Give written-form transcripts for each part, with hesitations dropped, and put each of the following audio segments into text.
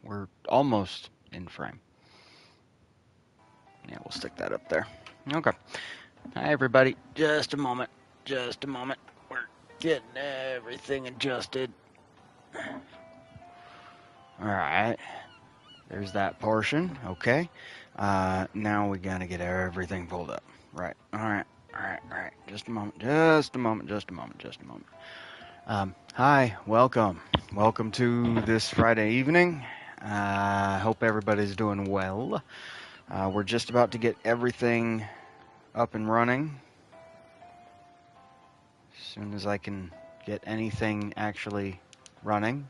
We're almost in frame. Yeah, we'll stick that up there. Okay. Hi, everybody. Just a moment. Just a moment. We're getting everything adjusted. All right. There's that portion. Okay. Now we gotta get everything pulled up. Right. All right. All right. All right. Just a moment. Just a moment. Just a moment. Just a moment. Hi. Welcome. Welcome to this Friday evening. Hope everybody's doing well. We're just about to get everything up and running. As soon as I can get anything actually running.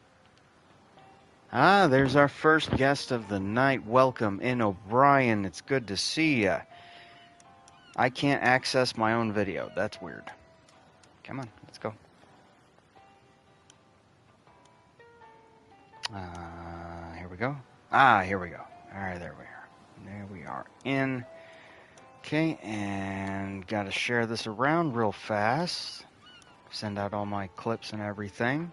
There's our first guest of the night. Welcome in, O'Brien. It's good to see ya. I can't access my own video. That's weird. Come on, let's go. Here we go. Here we go. All right, there we are. There we are in. Okay, and gotta share this around real fast. Send out all my clips and everything.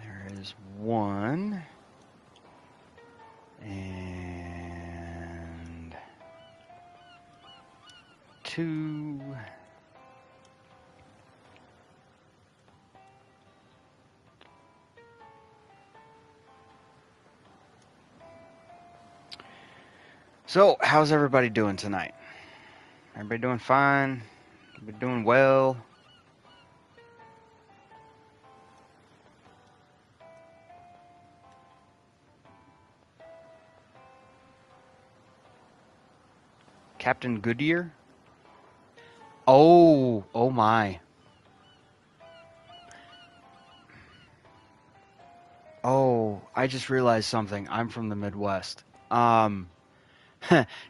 There is one. And two. So, how's everybody doing tonight? Everybody doing fine? Everybody doing well? Captain Goodyear? Oh my. Oh, I just realized something. I'm from the Midwest.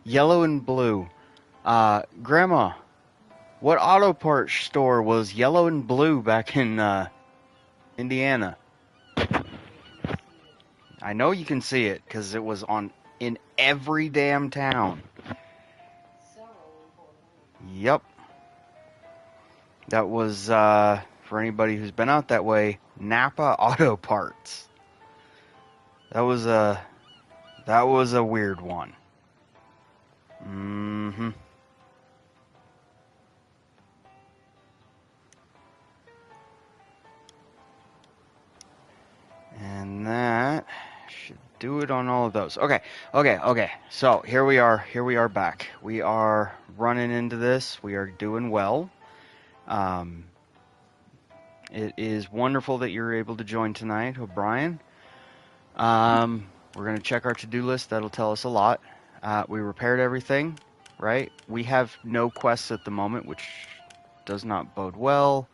Yellow and blue. Grandma, what auto parts store was yellow and blue back in Indiana? I know you can see it because it was in every damn town. Yep. That was for anybody who's been out that way, Napa Auto Parts. That was a weird one. Mm-hmm. And that should do it on all of those. Okay. So here we are back. We are running into this. We are doing well. It is wonderful that you're able to join tonight, O'Brien. We're going to check our to-do list. That'll tell us a lot. We repaired everything, right? We have no quests at the moment, which does not bode well.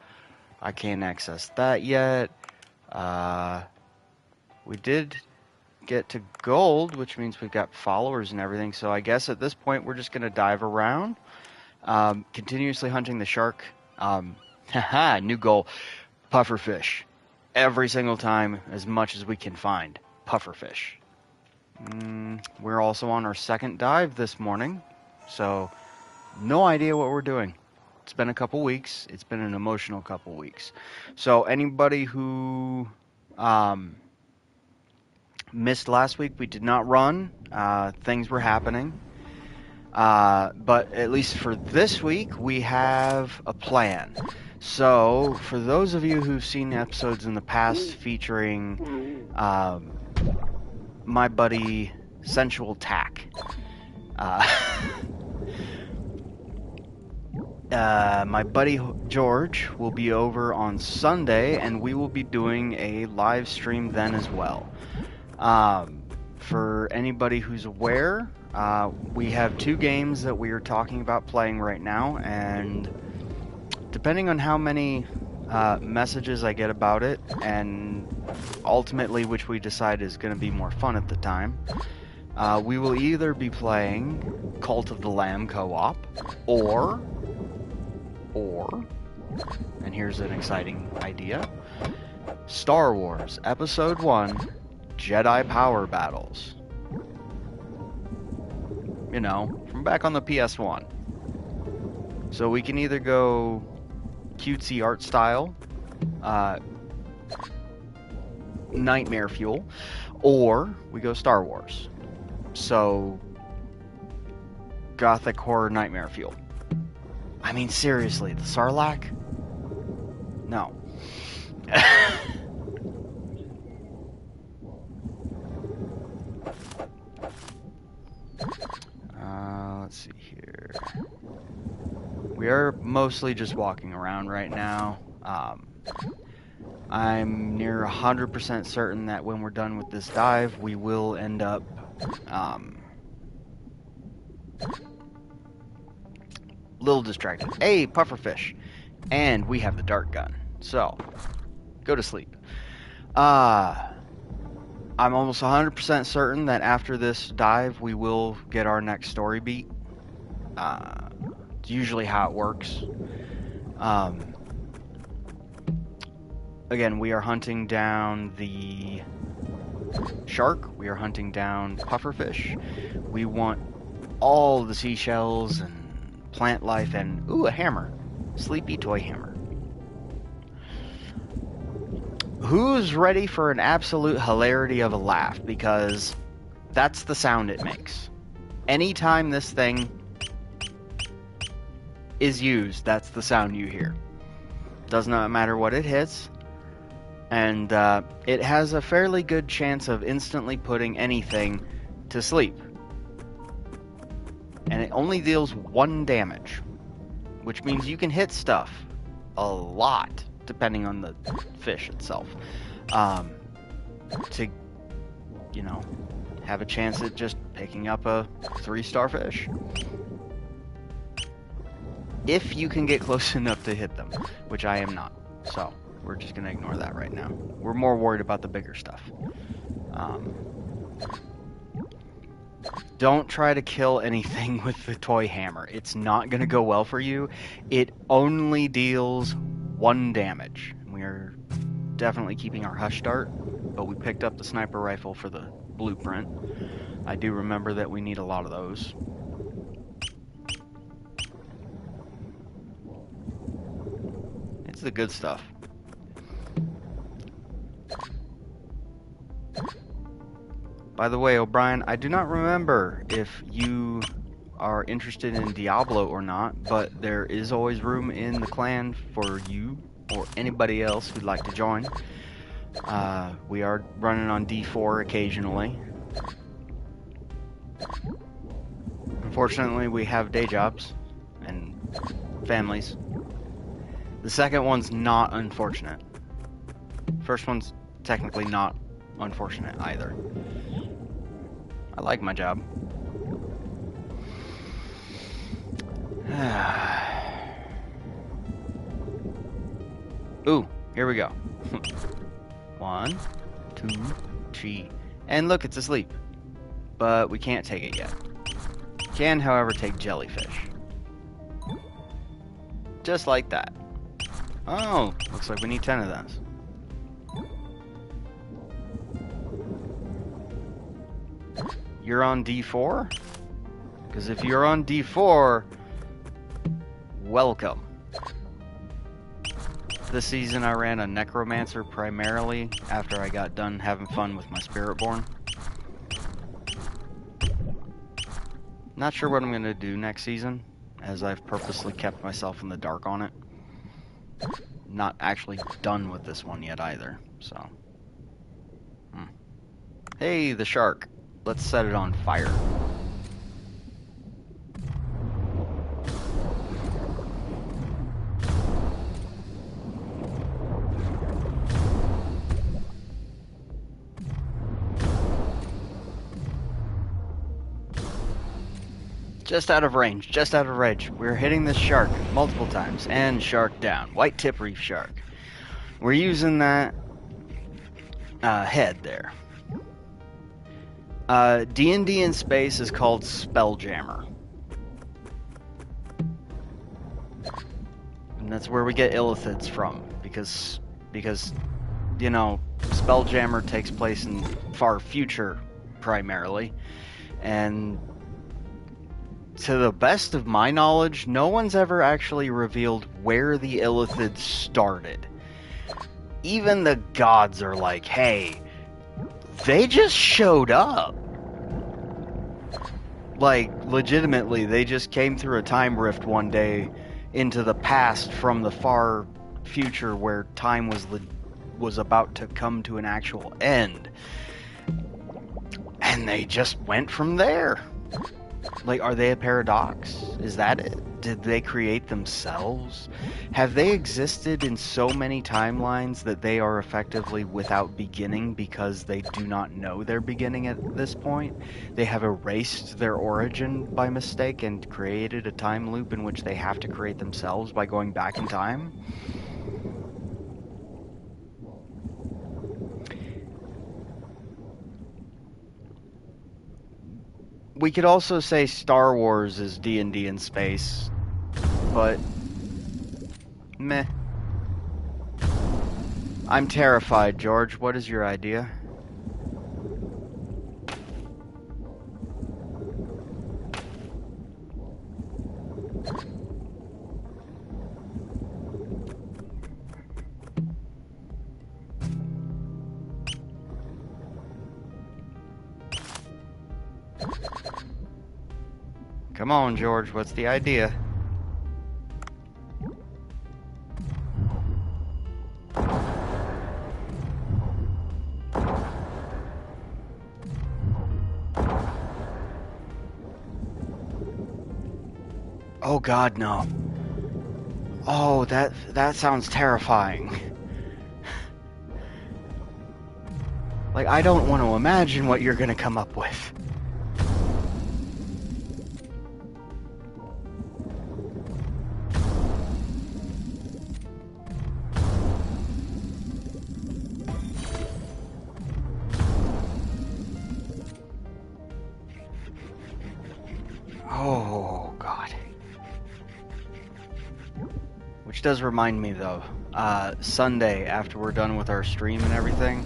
I can't access that yet. We did get to gold, which means we've got followers and everything. So I guess at this point, we're just going to dive around, continuously hunting the shark. New goal, pufferfish. Every single time, as much as we can find, pufferfish. We're also on our second dive this morning, so no idea what we're doing. It's been a couple weeks. It's been an emotional couple weeks. So anybody who missed last week, we did not run. Things were happening. But at least for this week, we have a plan. So for those of you who've seen episodes in the past featuring my buddy Sensual Tack, my buddy George will be over on Sunday, and we will be doing a live stream then as well. For anybody who's aware, we have two games that we are talking about playing right now, and depending on how many messages I get about it, and ultimately which we decide is going to be more fun at the time, we will either be playing Cult of the Lamb co-op, or, and here's an exciting idea, Star Wars Episode 1, Jedi Power Battles. You know, from back on the PS1. So we can either go cutesy art style, nightmare fuel, or we go Star Wars. So, gothic horror nightmare fuel. I mean, seriously, the Sarlacc? No. Let's see here. We are mostly just walking around right now. I'm near 100% certain that when we're done with this dive, we will end up a little distracted. Hey, pufferfish. And we have the dart gun. So, go to sleep. I'm almost 100% certain that after this dive, we will get our next story beat. It's usually how it works. Again, we are hunting down the shark. We are hunting down pufferfish. We want all the seashells and plant life and, ooh, a hammer. Sleepy toy hammer. Who's ready for an absolute hilarity of a laugh? Because that's the sound it makes. Anytime this thing is used, that's the sound you hear. Does not matter what it hits. And it has a fairly good chance of instantly putting anything to sleep. And it only deals 1 damage, which means you can hit stuff a lot, depending on the fish itself, to, you know, have a chance at just picking up a 3-star fish. If you can get close enough to hit them, which I am not, so we're just going to ignore that right now. We're more worried about the bigger stuff. Don't try to kill anything with the toy hammer. It's not going to go well for you. It only deals 1 damage. We are definitely keeping our hush dart, but we picked up the sniper rifle for the blueprint. I do remember that we need a lot of those. It's the good stuff. By the way, O'Brien, I do not remember if you are interested in Diablo or not, but there is always room in the clan for you or anybody else who'd like to join. We are running on D4 occasionally. Unfortunately, we have day jobs and families. The second one's not unfortunate. First one's technically not unfortunate either. I like my job. Ooh, here we go. 1, 2, 3. And look, it's asleep. But we can't take it yet. Can, however, take jellyfish. Just like that. Oh, looks like we need 10 of those. You're on D4? Because if you're on D4, welcome. This season I ran a necromancer primarily after I got done having fun with my spiritborn. Not sure what I'm going to do next season, as I've purposely kept myself in the dark on it. Not actually done with this one yet either, so. Hey, the shark. Let's set it on fire. Just out of range, just out of range. We're hitting this shark multiple times. And shark down. White tip reef shark. We're using that head there. D&D in space is called Spelljammer. And that's where we get illithids from. Because you know, Spelljammer takes place in far future, primarily. And to the best of my knowledge, no one's ever actually revealed where the Illithids started. Even the gods are like, hey, they just showed up. Like, legitimately, they just came through a time rift one day into the past from the far future where time was about to come to an actual end. And they just went from there. Like, are they a paradox? Is that it? Did they create themselves? Have they existed in so many timelines that they are effectively without beginning because they do not know their beginning at this point? They have erased their origin by mistake and created a time loop in which they have to create themselves by going back in time? We could also say Star Wars is D&D in space, but meh. I'm terrified, George. What is your idea? Come on, George. What's the idea? Oh God, no. Oh, that sounds terrifying. Like, I don't want to imagine what you're gonna come up with. Oh God. Which does remind me, though, Sunday, after we're done with our stream and everything,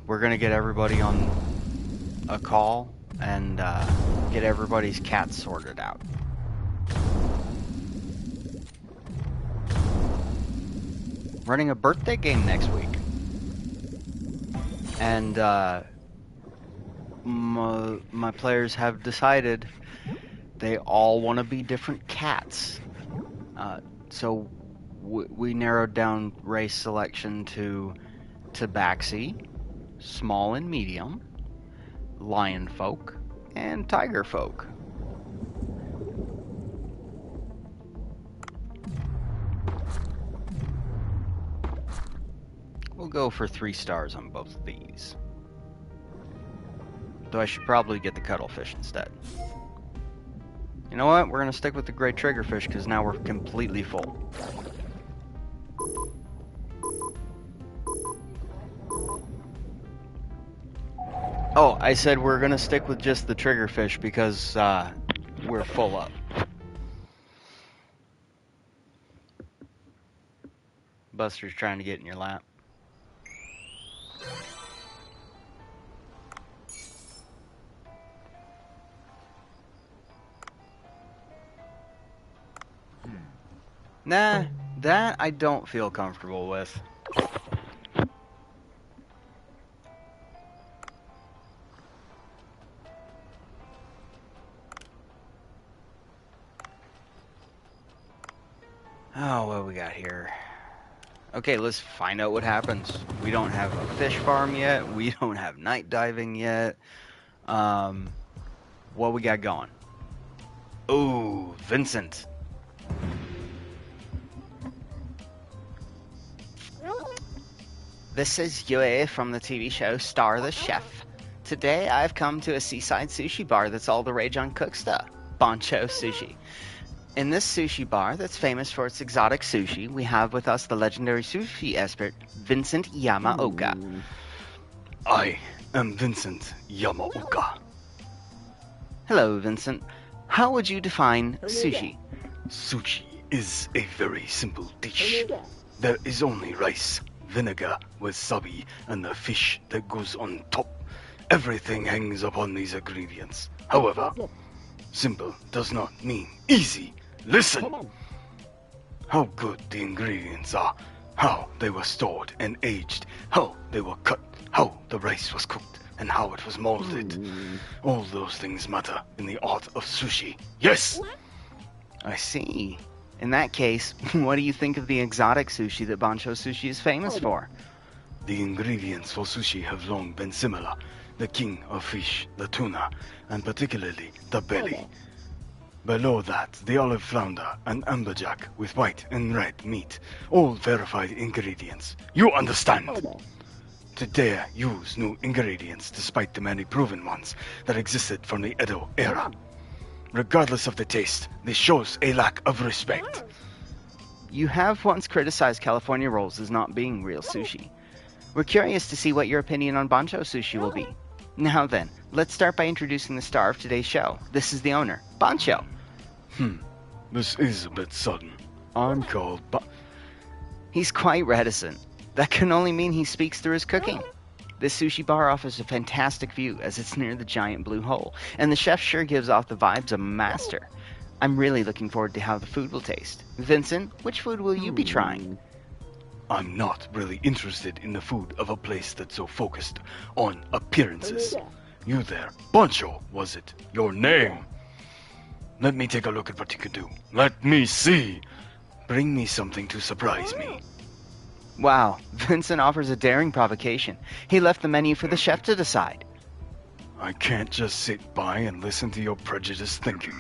we're gonna get everybody on a call and get everybody's cats sorted out. Running a birthday game next week. And my players have decided they all want to be different cats. So we narrowed down race selection to tabaxi, small and medium, lion folk, and tiger folk. We'll go for 3 stars on both of these. Though I should probably get the cuttlefish instead. You know what? We're going to stick with the great triggerfish because now we're completely full. Oh, I said we're going to stick with just the triggerfish because we're full up. Buster's trying to get in your lap. Nah, that I don't feel comfortable with. Oh, what we got here? Okay, let's find out what happens. We don't have a fish farm yet. We don't have night diving yet. What we got going? Oh, Vincent. This is Yue from the TV show Star the Chef. Today I've come to a seaside sushi bar that's all the rage on Cooksta, Bancho Sushi. In this sushi bar that's famous for its exotic sushi, we have with us the legendary sushi expert, Vincent Yamaoka. I am Vincent Yamaoka. Hello, Vincent. How would you define sushi? Sushi is a very simple dish. There is only rice, vinegar, wasabi, and the fish that goes on top. Everything hangs upon these ingredients. However, Simple does not mean easy. Listen! How good the ingredients are, how they were stored and aged, how they were cut, how the rice was cooked, and how it was molded. All those things matter in the art of sushi. Yes! I see. In that case, what do you think of the exotic sushi that Bancho Sushi is famous for? The ingredients for sushi have long been similar. The king of fish, the tuna, and particularly the belly. Below that, the olive flounder and amberjack with white and red meat. All verified ingredients. You understand? To dare use new ingredients despite the many proven ones that existed from the Edo era. Regardless of the taste, this shows a lack of respect. You have once criticized California rolls as not being real sushi. We're curious to see what your opinion on Bancho Sushi will be. Now then, let's start by introducing the star of today's show. This is the owner, Bancho. This is a bit sudden. I'm called He's quite reticent. That can only mean he speaks through his cooking. This sushi bar offers a fantastic view as it's near the giant blue hole, and the chef sure gives off the vibes of a master. I'm really looking forward to how the food will taste. Vincent, which food will you be trying? I'm not really interested in the food of a place that's so focused on appearances. You there, Bancho, was it? Your name? Let me take a look at what you can do. Let me see. Bring me something to surprise me. Wow, Vincent offers a daring provocation. He left the menu for the chef to decide. I can't just sit by and listen to your prejudiced thinking.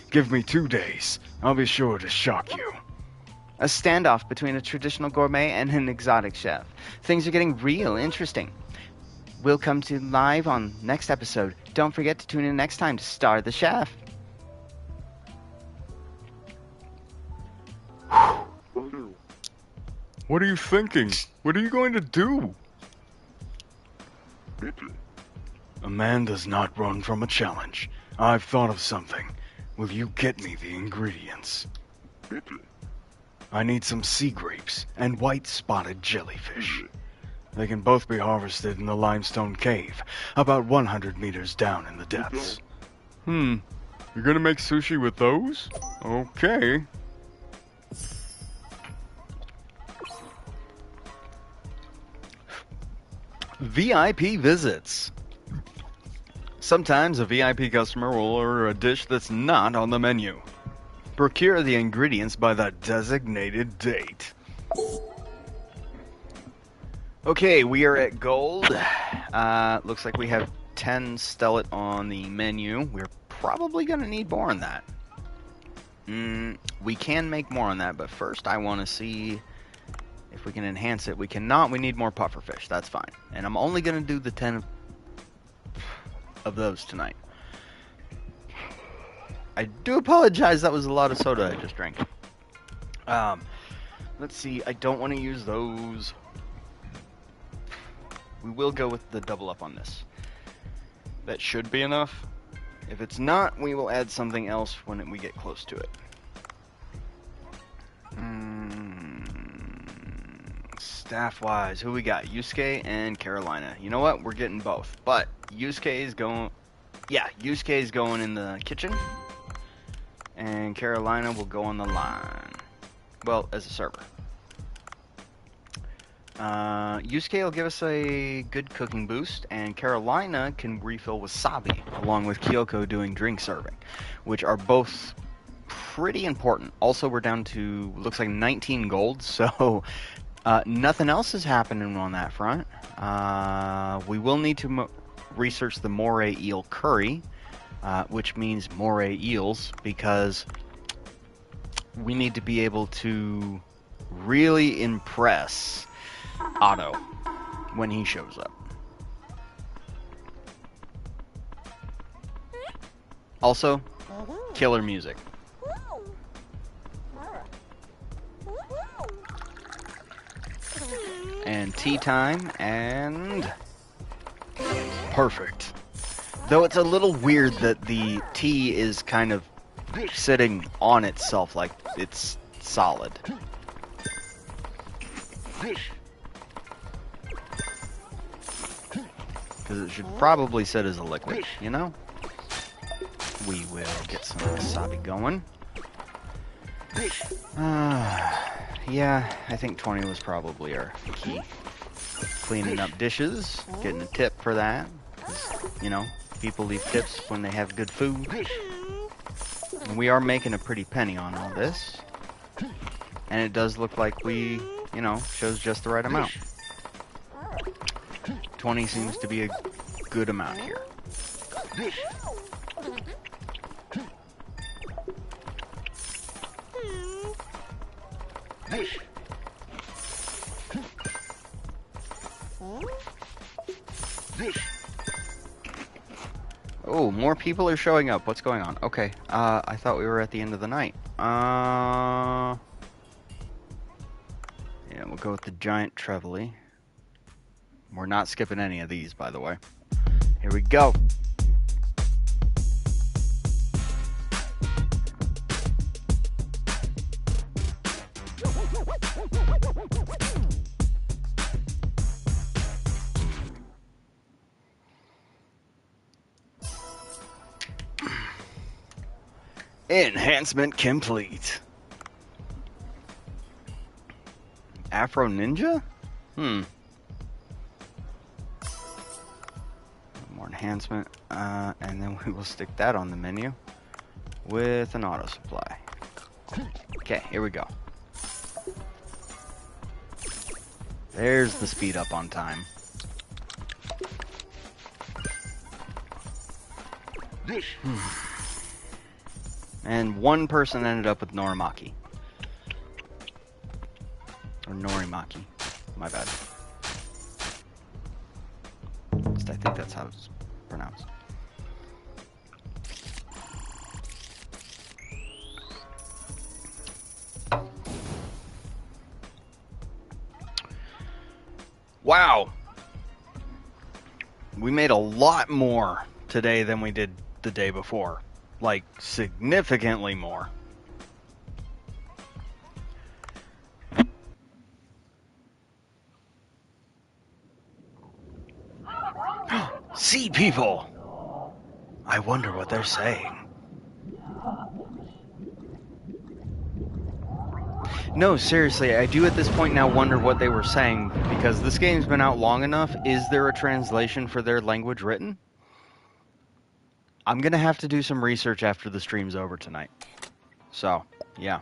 Give me 2 days. I'll be sure to shock you. A standoff between a traditional gourmet and an exotic chef. Things are getting real interesting. We'll come to live on next episode. Don't forget to tune in next time to Star the Chef. What are you thinking? What are you going to do? A man does not run from a challenge. I've thought of something. Will you get me the ingredients? I need some sea grapes and white spotted jellyfish. They can both be harvested in the limestone cave, about 100 meters down in the depths. You're gonna make sushi with those? Okay. VIP visits. Sometimes a VIP customer will order a dish that's not on the menu. Procure the ingredients by the designated date. Okay, we are at gold. Looks like we have 10 stellate on the menu. We're probably going to need more on that. We can make more on that, but first I want to see if we can enhance it. We cannot. We need more pufferfish. That's fine. And I'm only going to do the 10 of those tonight. I do apologize. That was a lot of soda I just drank. Let's see. I don't want to use those. We will go with the double up on this. That should be enough. If it's not, we will add something else when we get close to it. Staff-wise, who we got? Yusuke and Carolina. You know what? We're getting both. But Yusuke is going... Yeah, Yusuke is going in the kitchen. And Carolina will go on the line. Well, as a server. Yusuke will give us a good cooking boost, and Carolina can refill wasabi, along with Kyoko doing drink serving, which are both pretty important. Also, we're down to, looks like 19 gold, so nothing else is happening on that front. We will need to research the moray eel curry, which means moray eels, because we need to be able to really impress Otto when he shows up. Also, killer music. And tea time, and perfect. Though it's a little weird that the tea is kind of sitting on itself like it's solid. Because it should probably sit as a liquid, you know? we will get some wasabi going. Yeah, I think 20 was probably our key. Cleaning up dishes, getting a tip for that. 'Cause, you know, people leave tips when they have good food. And we are making a pretty penny on all this. And it does look like we, you know, chose just the right amount. 20 seems to be a good amount here. Oh, more people are showing up. What's going on? Okay, I thought we were at the end of the night. Yeah, we'll go with the giant Trevally. We're not skipping any of these, by the way. Here we go. Enhancement complete. Afro Ninja? More enhancement. And then we will stick that on the menu with an auto supply. Okay, here we go. There's the speed up on time. And one person ended up with Norimaki. Or Norimaki. My bad. At least I think that's how it's pronounced. Wow! We made a lot more today than we did the day before. Like, significantly more. Sea people! I wonder what they're saying. No, seriously, I do at this point now wonder what they were saying, because this game's been out long enough. Is there a translation for their language written? I'm gonna have to do some research after the stream's over tonight. So, yeah.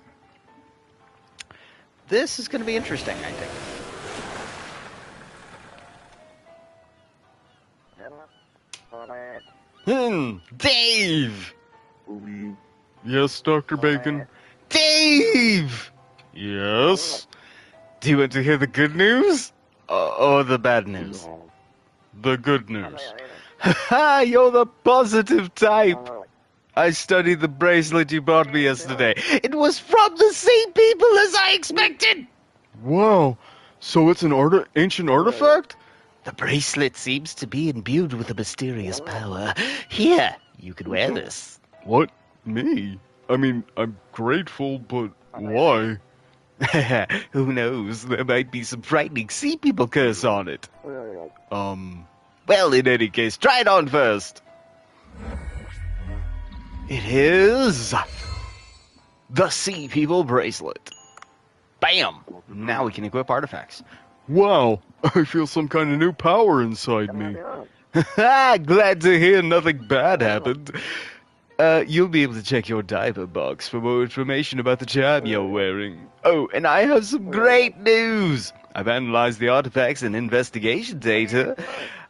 This is gonna be interesting, I think. Dave! Yes, Dr. Bacon? Dave! Yes? Do you want to hear the good news? Or the bad news? The good news. Haha, you're the positive type! I studied the bracelet you brought me yesterday. It was from the same people as I expected! Wow, so it's an ancient artifact? The bracelet seems to be imbued with a mysterious power. Here, you can wear this. What? Me? I mean, I'm grateful, but why? Who knows? There might be some frightening sea people curse on it. Well, in any case, try it on first. It is the Sea People bracelet. Bam! Now we can equip artifacts. Wow, I feel some kind of new power inside me. Glad to hear nothing bad happened. You'll be able to check your diaper box for more information about the charm you're wearing. Oh, and I have some great news! I've analyzed the artifacts and investigation data.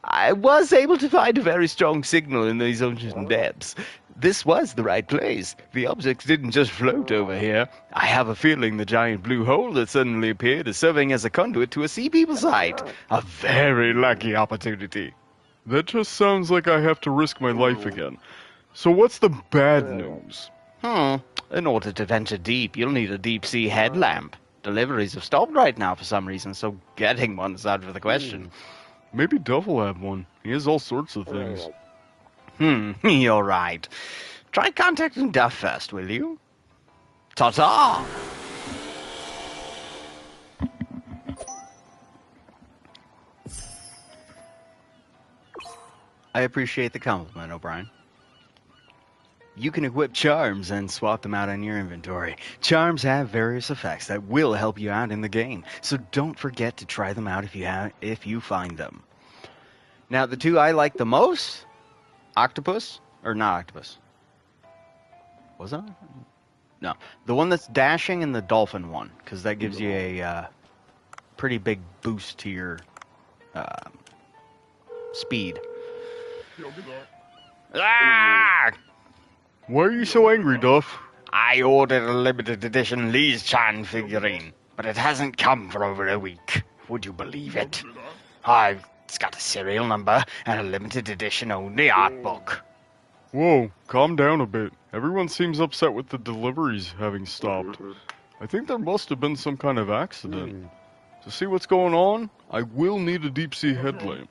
I was able to find a very strong signal in these ocean depths. This was the right place. The objects didn't just float over here. I have a feeling the giant blue hole that suddenly appeared is serving as a conduit to a Sea People site. A very lucky opportunity. That just sounds like I have to risk my life again. So what's the bad news? In order to venture deep, you'll need a deep-sea headlamp. Deliveries have stopped right now for some reason, so getting one's out of the question. Maybe Duff will have one. He has all sorts of things. You're right. Try contacting Duff first, will you? Ta-ta! I appreciate the compliment, O'Brien. You can equip charms and swap them out in your inventory. Charms have various effects that will help you out in the game, so don't forget to try them out if you find them. Now, the two I like the most, octopus, or not octopus. Was it? No. The one that's dashing and the dolphin one, because that gives you a pretty big boost to your speed. Ah! Why are you so angry, Duff? I ordered a limited edition Li's Chan figurine, but it hasn't come for over a week. Would you believe it? It's got a serial number and a limited edition only art book. Whoa, calm down a bit. Everyone seems upset with the deliveries having stopped. I think there must have been some kind of accident. To see what's going on, I will need a deep-sea headlamp.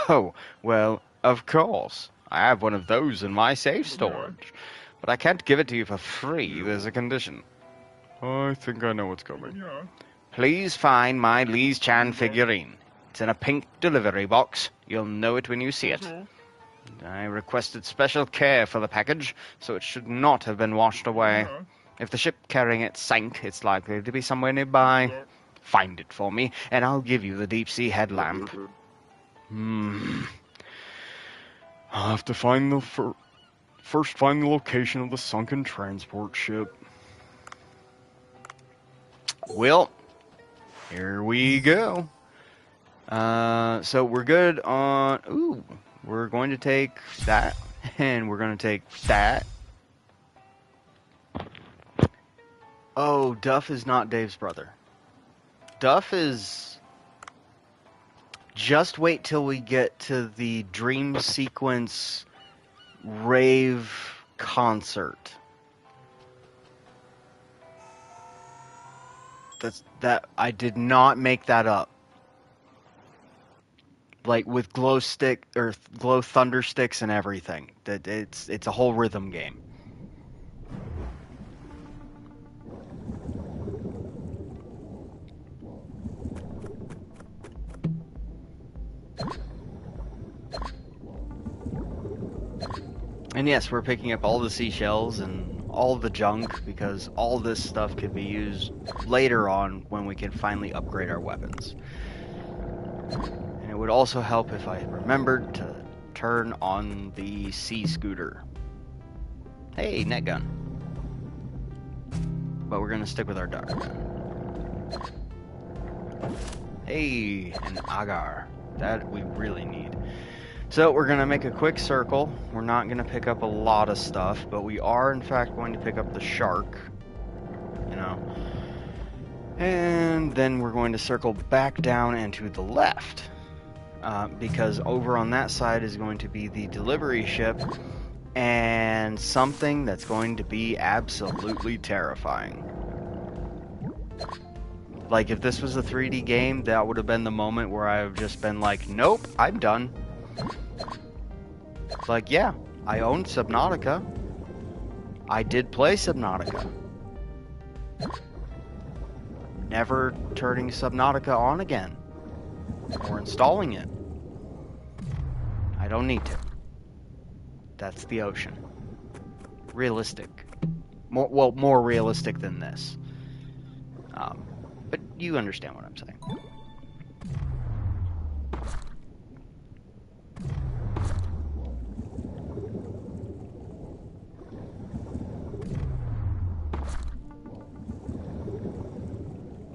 Oh, well, of course. I have one of those in my safe storage. But I can't give it to you for free. There's a condition. I think I know what's coming. Please find my Li's Chan figurine. It's in a pink delivery box. You'll know it when you see it. I requested special care for the package, so it should not have been washed away. If the ship carrying it sank, it's likely to be somewhere nearby. Find it for me, and I'll give you the deep-sea headlamp. I'll have to find first find the location of the sunken transport ship. Well, here we go. So we're good on... Ooh, we're going to take that, and we're going to take that. Oh, Duff is not Dave's brother. Duff is... Just wait till we get to the dream sequence rave concert. I did not make that up. Like with glow thunder sticks and everything. It's a whole rhythm game. And yes, we're picking up all the seashells and all the junk because all this stuff could be used later on when we can finally upgrade our weapons. And it would also help if I remembered to turn on the sea scooter. Hey, net gun. But we're going to stick with our dart gun. Hey, an agar. That we really need. So we're going to make a quick circle. We're not going to pick up a lot of stuff, but we are in fact going to pick up the shark. You know. And then we're going to circle back down and to the left. Because over on that side is going to be the delivery ship and something that's going to be absolutely terrifying. Like if this was a 3D game, that would have been the moment where I've just been like, nope, I'm done. Like, yeah, I owned Subnautica. I did play Subnautica. Never turning Subnautica on again. Or installing it. I don't need to. That's the ocean. Realistic. More realistic than this. But you understand what I'm saying.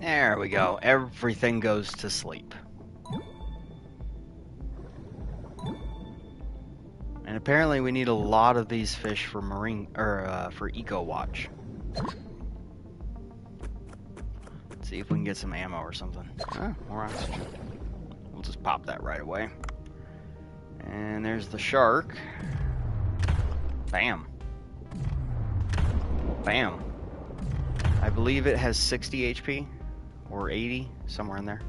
There we go. Everything goes to sleep. And apparently we need a lot of these fish for for Eco Watch. Let's see if we can get some ammo or something. More oxygen. We'll just pop that right away. And there's the shark. Bam. Bam. I believe it has 60 HP. Or 80, somewhere in there.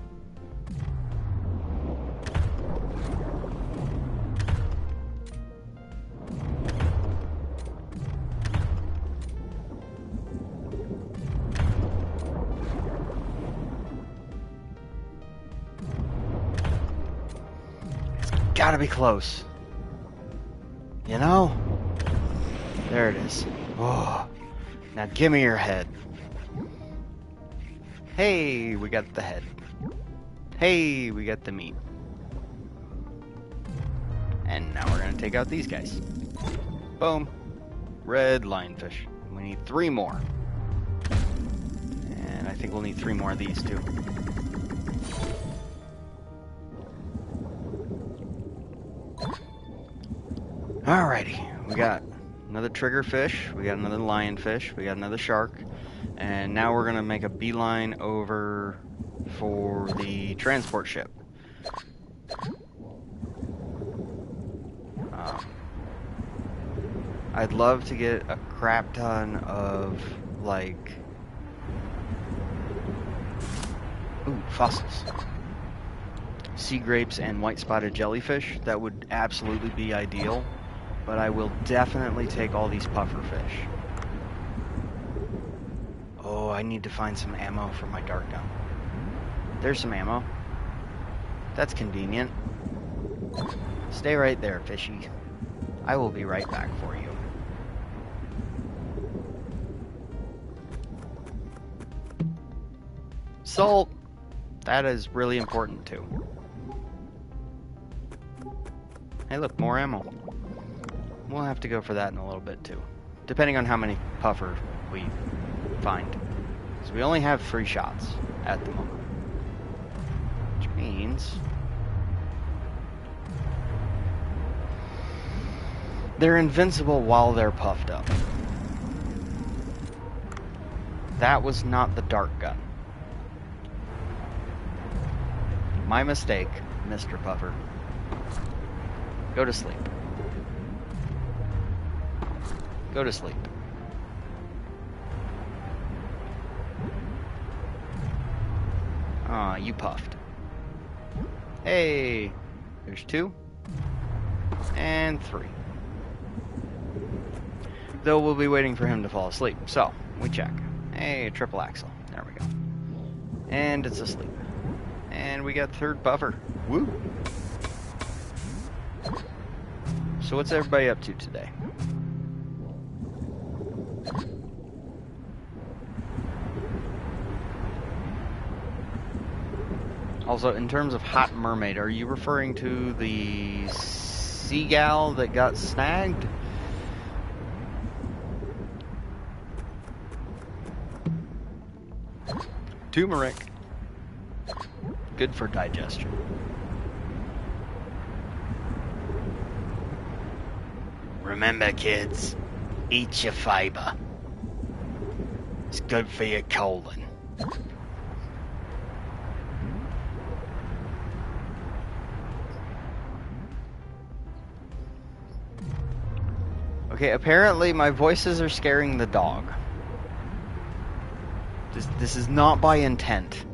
It's gotta be close. You know? There it is. Oh, now give me your head. Hey, we got the head. Hey, we got the meat. And now we're gonna take out these guys. Boom. Red lionfish. We need 3 more. And I think we'll need 3 more of these too. Alrighty, we got another triggerfish, we got another lionfish, we got another shark, and now we're gonna make a beeline over for the transport ship. I'd love to get a crap ton of, like, fossils. Sea grapes and white spotted jellyfish. That would absolutely be ideal, but I will definitely take all these puffer fish. Oh, I need to find some ammo for my dart gun. There's some ammo. That's convenient. Stay right there, fishy. I will be right back for you. Salt! That is really important too. Hey look, more ammo. We'll have to go for that in a little bit too. Depending on how many puffer we find. Because we only have 3 shots at the moment. Which means they're invincible while they're puffed up. That was not the dart gun. My mistake, Mr. Puffer. Go to sleep. Go to sleep. Aw, you puffed. Hey, there's 2. And 3. Though we'll be waiting for him to fall asleep, so we check. Hey, triple axle. There we go. And it's asleep. And we got 3rd puffer. Woo! So what's everybody up to today? Also, in terms of Hot Mermaid, are you referring to the seagull that got snagged? Turmeric. Good for digestion. Remember, kids, eat your fiber. It's good for your colon. Okay, apparently my voices are scaring the dog. This is not by intent.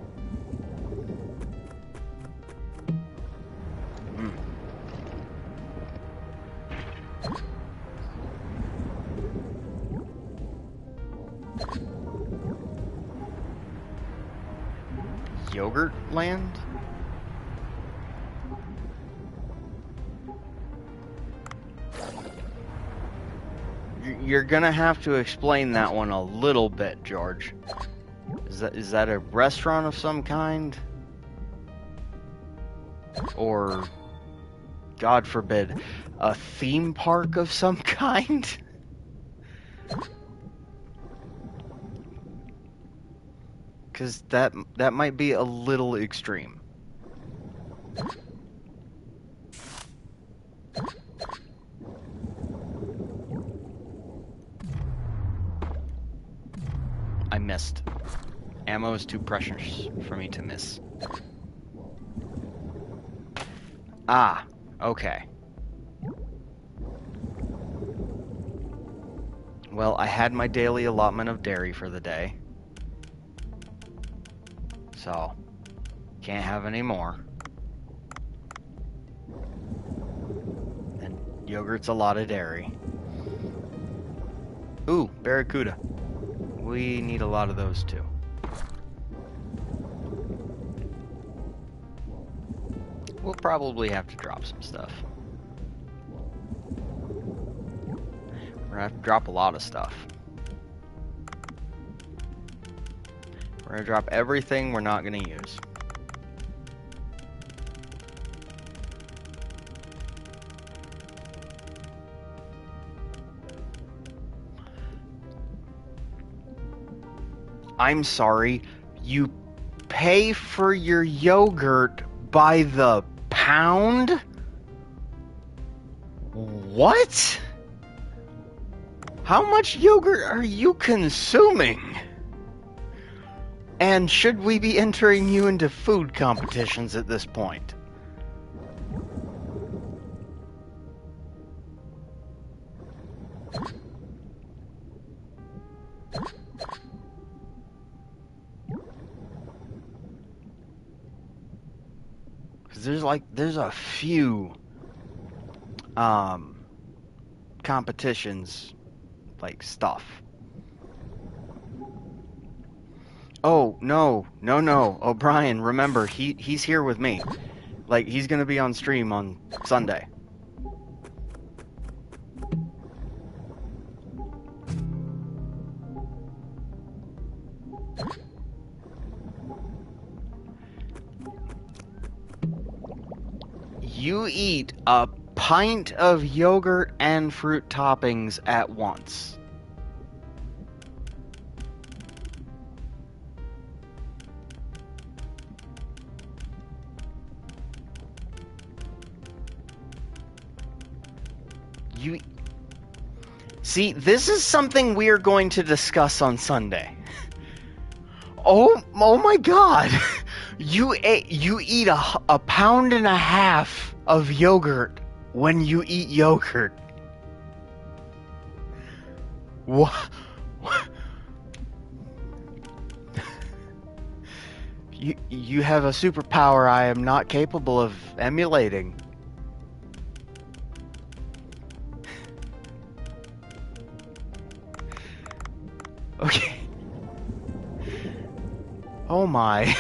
Yogurt Land? You're gonna have to explain that one a little bit, George. Is that a restaurant of some kind? Or, God forbid, a theme park of some kind? Because that might be a little extreme. I missed. Ammo is too precious for me to miss. Ah, okay. Well, I had my daily allotment of dairy for the day. So, can't have any more. And yogurt's a lot of dairy. Ooh, barracuda. We need a lot of those too. We'll probably have to drop some stuff. We're gonna have to drop a lot of stuff. We're gonna drop everything we're not gonna use. I'm sorry, you pay for your yogurt by the pound? What? How much yogurt are you consuming? And should we be entering you into food competitions at this point? Because there's a few competitions, like, stuff. Oh, no. O'Brien, remember, he's here with me. Like, he's gonna be on stream on Sunday. You eat a pint of yogurt and fruit toppings at once. See, this is something we are going to discuss on Sunday. Oh my God! You eat a pound and a half of yogurt when you eat yogurt. What? You have a superpower I am not capable of emulating. Okay. Oh my.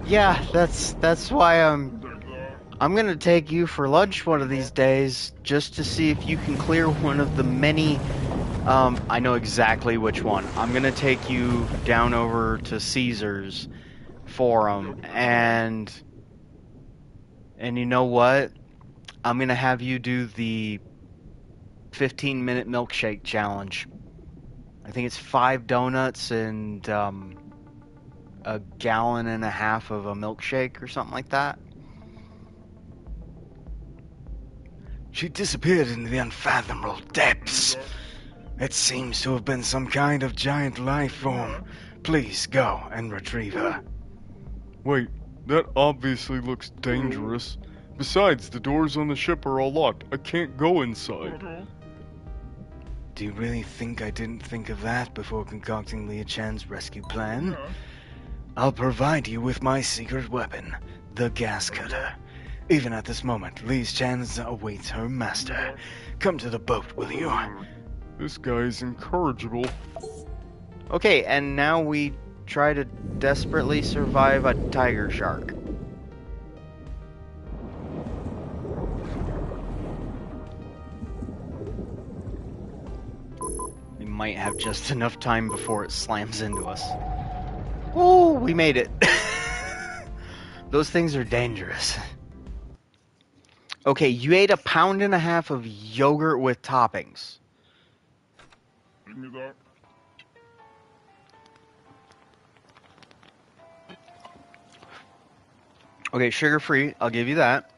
Yeah, that's why I'm gonna take you for lunch one of these days, just to see if you can clear one of the many, I know exactly which one. I'm gonna take you down over to Caesar's Forum, and you know what? I'm gonna have you do the 15-minute milkshake challenge. I think it's 5 donuts and a gallon and a half of a milkshake or something like that. She disappeared into the unfathomable depths. It seems to have been some kind of giant life form. Please go and retrieve her. Wait, that obviously looks dangerous. Besides, the doors on the ship are all locked. I can't go inside. Do you really think I didn't think of that before concocting Leah Chan's rescue plan? I'll provide you with my secret weapon, the gas cutter. Even at this moment, Leah Chan awaits her master. Come to the boat, will you? This guy's incorrigible. Okay, and now we try to desperately survive a tiger shark. We might have just enough time before it slams into us. Oh, we made it. Those things are dangerous. Okay, you ate a pound and a half of yogurt with toppings. Give me that. Okay, sugar-free, I'll give you that.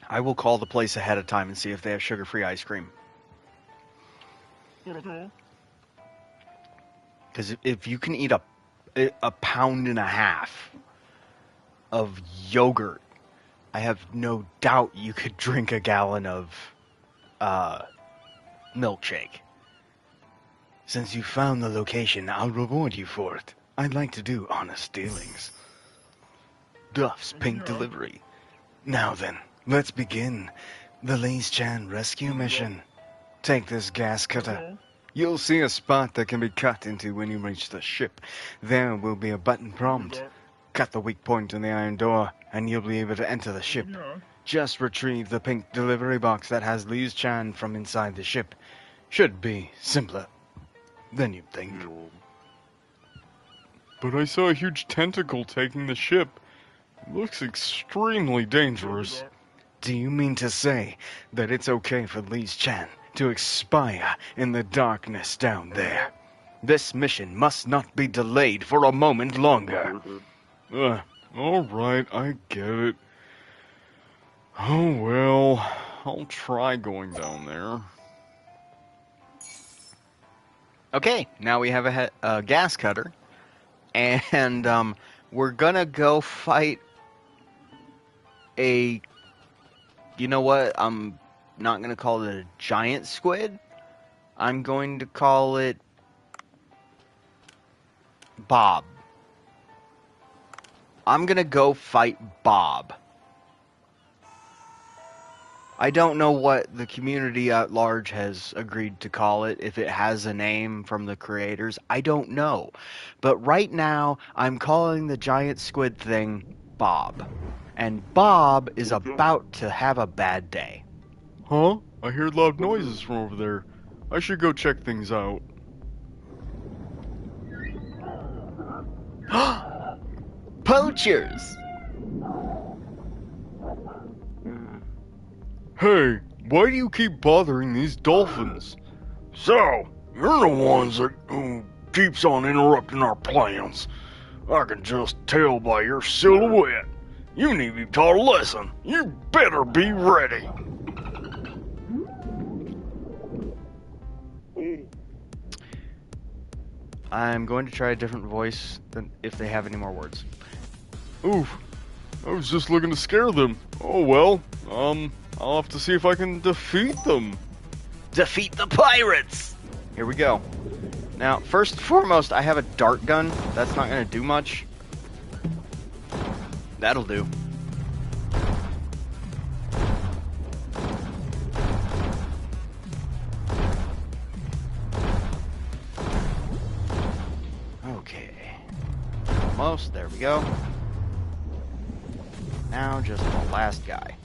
I will call the place ahead of time and see if they have sugar-free ice cream. Because if you can eat a pound and a half of yogurt, I have no doubt you could drink a gallon of milkshake. Since you found the location, I'll reward you for it. I'd like to do honest dealings. Duff's Pink Delivery. Now then, let's begin the Leah Chan rescue mission. Take this gas cutter. You'll see a spot that can be cut into when you reach the ship. There will be a button prompt. Cut the weak point in the iron door, and you'll be able to enter the ship. Just retrieve the pink delivery box that has Li's Chan from inside the ship. Should be simpler than you'd think. But I saw a huge tentacle taking the ship. It looks extremely dangerous. Do you mean to say that it's okay for Li's Chan to expire in the darkness down there? This mission must not be delayed for a moment longer. Alright, I get it. Oh well, I'll try going down there. Okay, now we have a gas cutter, and we're gonna go fight a. You know what? I'm not gonna call it a giant squid. I'm going to call it Bob. I'm gonna go fight Bob. I don't know what the community at large has agreed to call it, if it has a name from the creators. I don't know. But right now, I'm calling the giant squid thing Bob. And Bob is about to have a bad day. Huh? I hear loud noises from over there. I should go check things out. Poachers! Hey, why do you keep bothering these dolphins? So, you're the ones that who keeps on interrupting our plans. I can just tell by your silhouette. You need to be taught a lesson. You better be ready. I'm going to try a different voice than if they have any more words. Oof, I was just looking to scare them. Oh well, I'll have to see if I can defeat them. Defeat the pirates! Here we go. Now, first and foremost, I have a dart gun. That's not going to do much. That'll do. Okay. Almost. There we go. Now, just the last guy.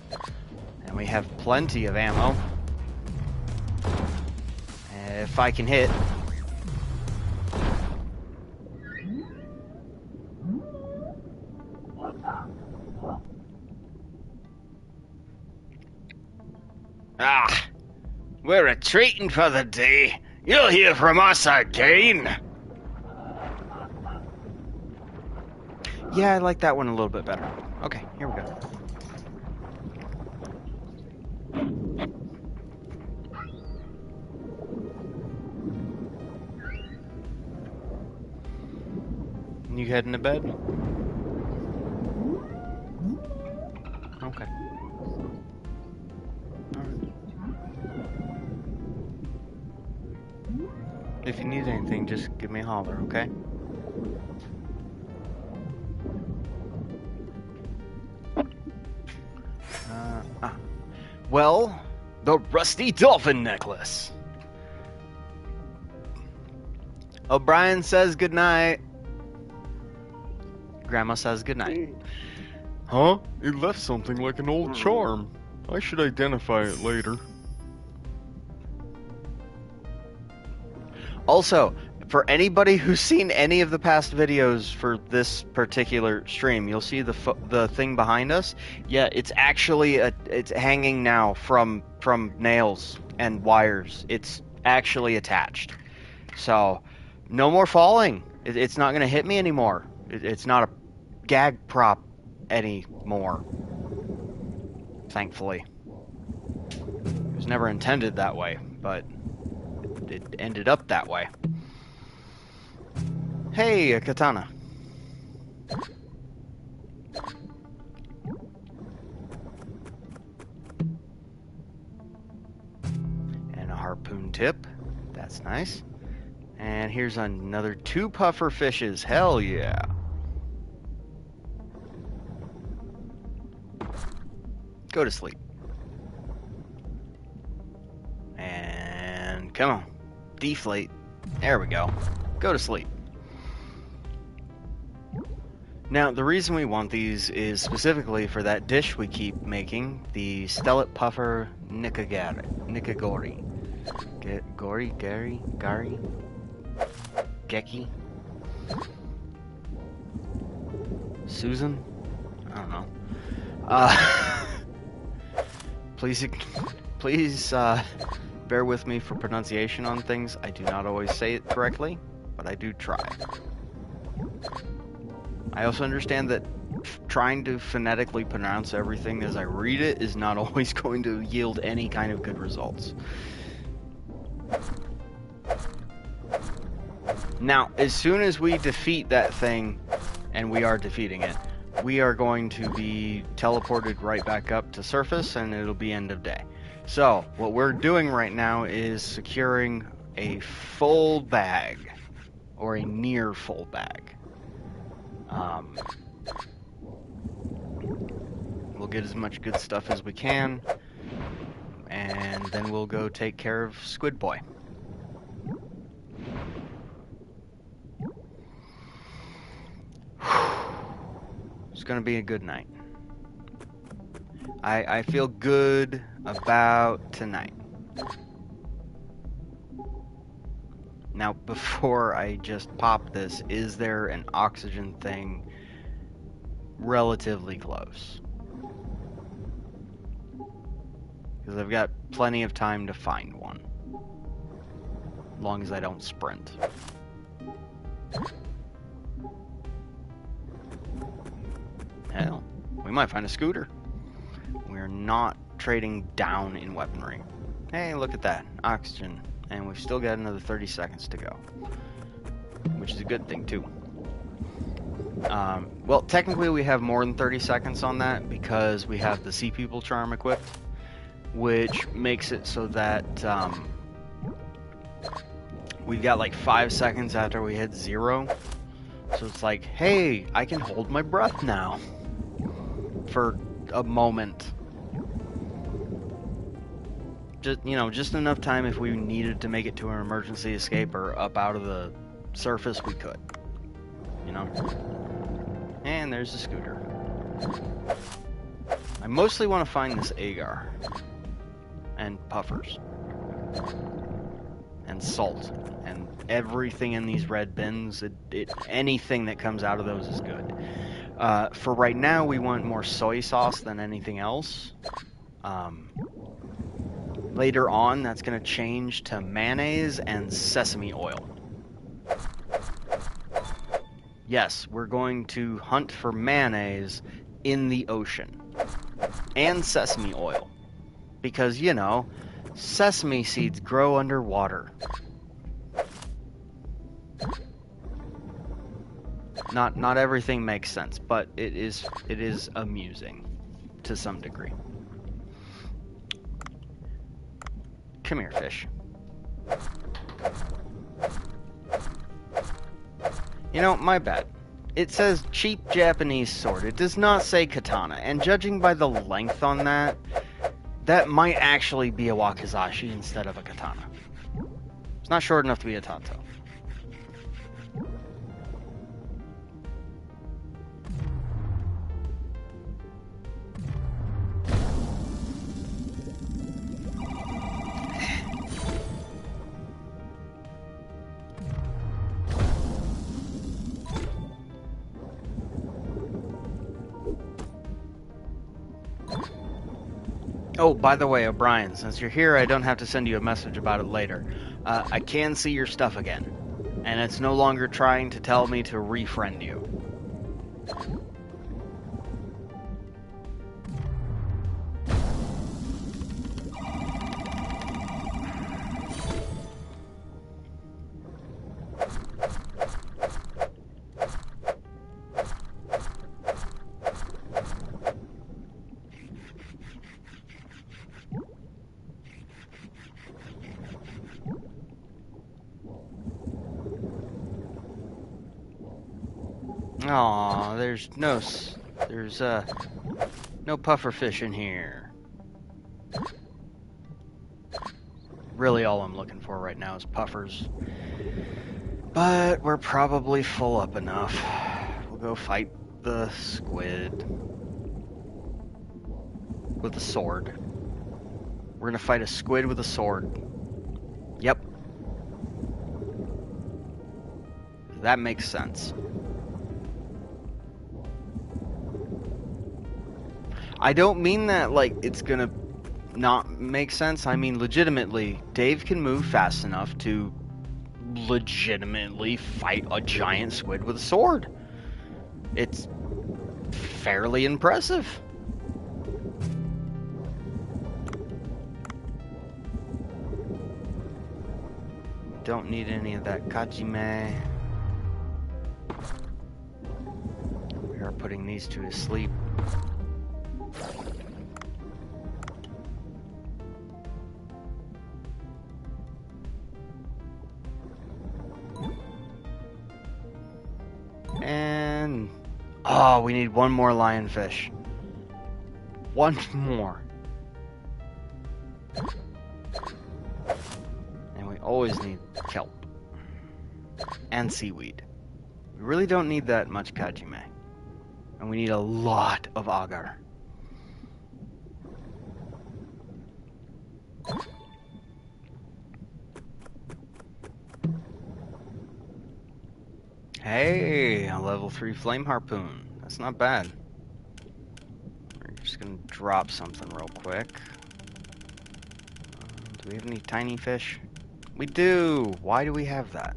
And we have plenty of ammo. If I can hit. Ah! We're retreating for the day. You'll hear from us again. Yeah, I like that one a little bit better. Okay, here we go. You heading to bed? Okay. Alright. If you need anything, just give me a holler, okay? Well, the rusty dolphin necklace. O'Brien says goodnight. Grandma says goodnight. Huh? It left something like an old charm. I should identify it later. Also, for anybody who's seen any of the past videos for this particular stream, you'll see the thing behind us. Yeah, it's actually it's hanging now from nails and wires. It's actually attached. So, no more falling. It's not going to hit me anymore. It's not a gag prop anymore. Thankfully. It was never intended that way, but it ended up that way. Hey, a katana. And a harpoon tip. That's nice. And here's another 2 puffer fishes. Hell yeah. Go to sleep. And come on. Deflate. There we go. Go to sleep. Now, the reason we want these is specifically for that dish we keep making, the Stellet Puffer Nikagori. Gary? Geki? Susan? I don't know. Please bear with me for pronunciation on things. I do not always say it correctly, but I do try. I also understand that trying to phonetically pronounce everything as I read it is not always going to yield any kind of good results. Now, as soon as we defeat that thing, and we are defeating it, we are going to be teleported right back up to surface, and it'll be end of day. So, what we're doing right now is securing a full bag, or a near full bag. We'll get as much good stuff as we can, and then we'll go take care of Squid Boy. It's gonna be a good night. I feel good about tonight. Now, before I just pop this, is there an oxygen thing relatively close? Because I've got plenty of time to find one. As long as I don't sprint. Hell, we might find a scooter. We're not trading down in weaponry. Hey, look at that. Oxygen. And we've still got another 30 seconds to go. Which is a good thing, too. Well, technically we have more than 30 seconds on that because we have the Sea People charm equipped, which makes it so that we've got like 5 seconds after we hit 0. So it's like, hey, I can hold my breath now for a moment. Just enough time if we needed to make it to an emergency escape or up out of the surface, we could. And there's the scooter. I mostly want to find this agar. And puffers. And salt. And everything in these red bins. Anything that comes out of those is good. For right now, we want more soy sauce than anything else. Later on, that's going to change to mayonnaise and sesame oil. Yes, we're going to hunt for mayonnaise in the ocean. And sesame oil. Because, sesame seeds grow underwater. Not everything makes sense, but it is amusing to some degree. Come here, fish. My bad. It says cheap Japanese sword. It does not say katana, and judging by the length on that, that might actually be a wakizashi instead of a katana. It's not short enough to be a tanto. Oh, by the way, O'Brien, since you're here, I don't have to send you a message about it later. I can see your stuff again, and it's no longer trying to tell me to refriend you. Aw, there's no puffer fish in here. Really all I'm looking for right now is puffers. But we're probably full up enough. We'll go fight the squid with a sword. We're gonna fight a squid with a sword. Yep. That makes sense. I don't mean that like it's gonna not make sense. I mean legitimately, Dave can move fast enough to legitimately fight a giant squid with a sword. It's fairly impressive. Don't need any of that kajime. We are putting these two to sleep. And oh, we need one more lionfish. One more. And we always need kelp. And seaweed. We really don't need that much kajime. And we need a lot of agar. Hey, a level 3 flame harpoon. That's not bad. We're just gonna drop something real quick. Do we have any tiny fish? We do! Why do we have that?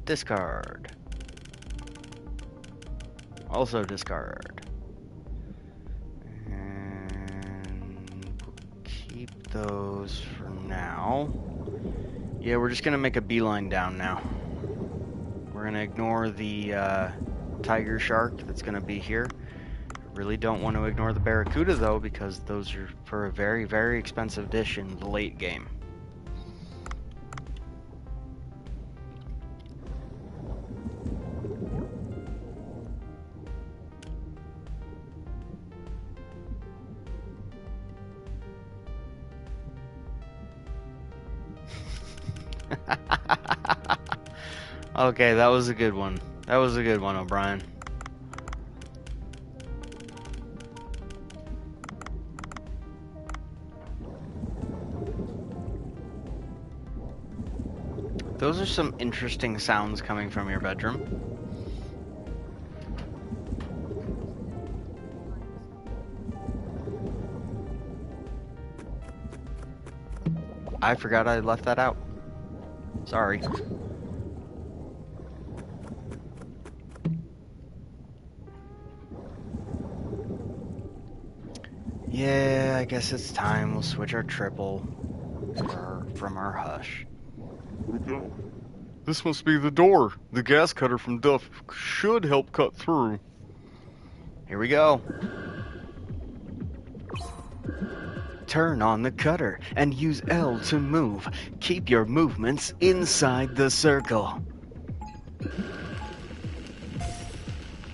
Discard. Also discard. And we'll keep those for now. Yeah, we're just gonna make a beeline down now. We're gonna ignore the tiger shark that's gonna be here. Really don't want to ignore the barracuda though, because those are for a very, very expensive dish in the late game. Okay, that was a good one. That was a good one, O'Brien. Those are some interesting sounds coming from your bedroom. I forgot I left that out. Sorry. Yeah, I guess it's time. We'll switch our triple from our hush. This must be the door. The gas cutter from Duff should help cut through. Here we go. Turn on the cutter and use L to move. Keep your movements inside the circle.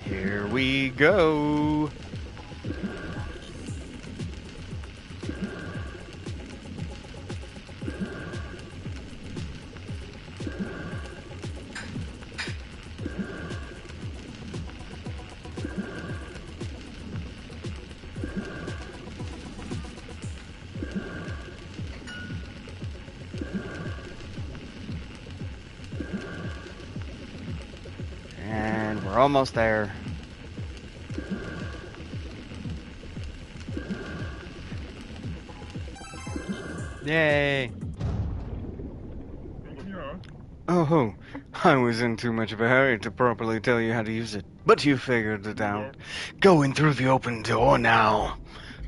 Here we go. We're almost there. Yay! Oh, I was in too much of a hurry to properly tell you how to use it, but you figured it out. Go in through the open door now.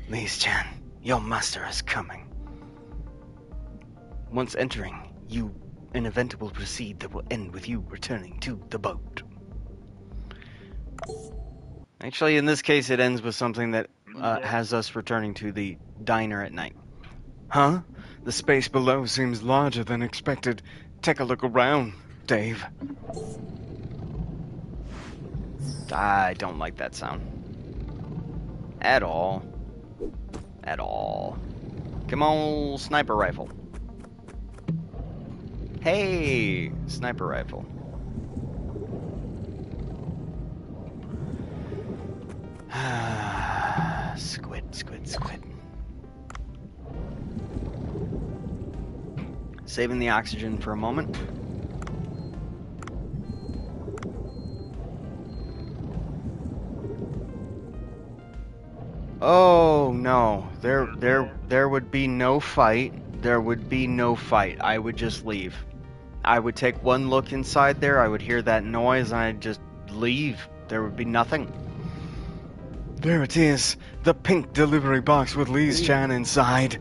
Lise-chan, your master is coming. Once entering, an event will proceed that will end with you returning to the boat. Actually, in this case, it ends with something that has us returning to the diner at night. Huh? The space below seems larger than expected. Take a look around, Dave. I don't like that sound. At all. At all. Come on, sniper rifle. Hey, sniper rifle. Squid, squid. Saving the oxygen for a moment. Oh no, there would be no fight. There would be no fight. I would just leave. I would take one look inside there, I would hear that noise, and I'd just leave. There would be nothing. There it is, the pink delivery box with Li's Chan inside.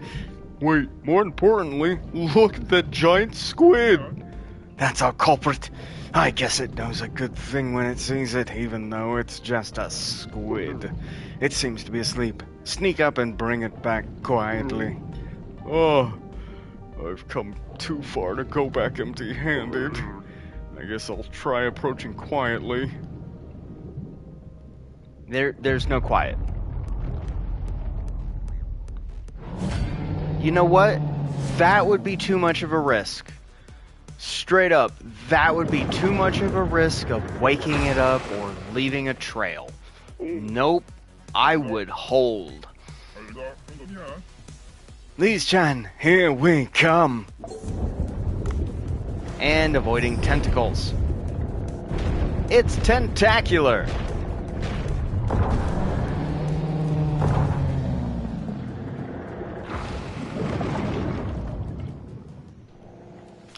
Wait, more importantly, look at that giant squid! That's our culprit. I guess it knows a good thing when it sees it, even though it's just a squid. It seems to be asleep. Sneak up and bring it back quietly. Oh, I've come too far to go back empty-handed. I guess I'll try approaching quietly. There's no quiet. You know what? That would be too much of a risk. Straight up, that would be too much of a risk of waking it up or leaving a trail. Nope, I would hold. Li's Chan, here we come. And avoiding tentacles. It's tentacular.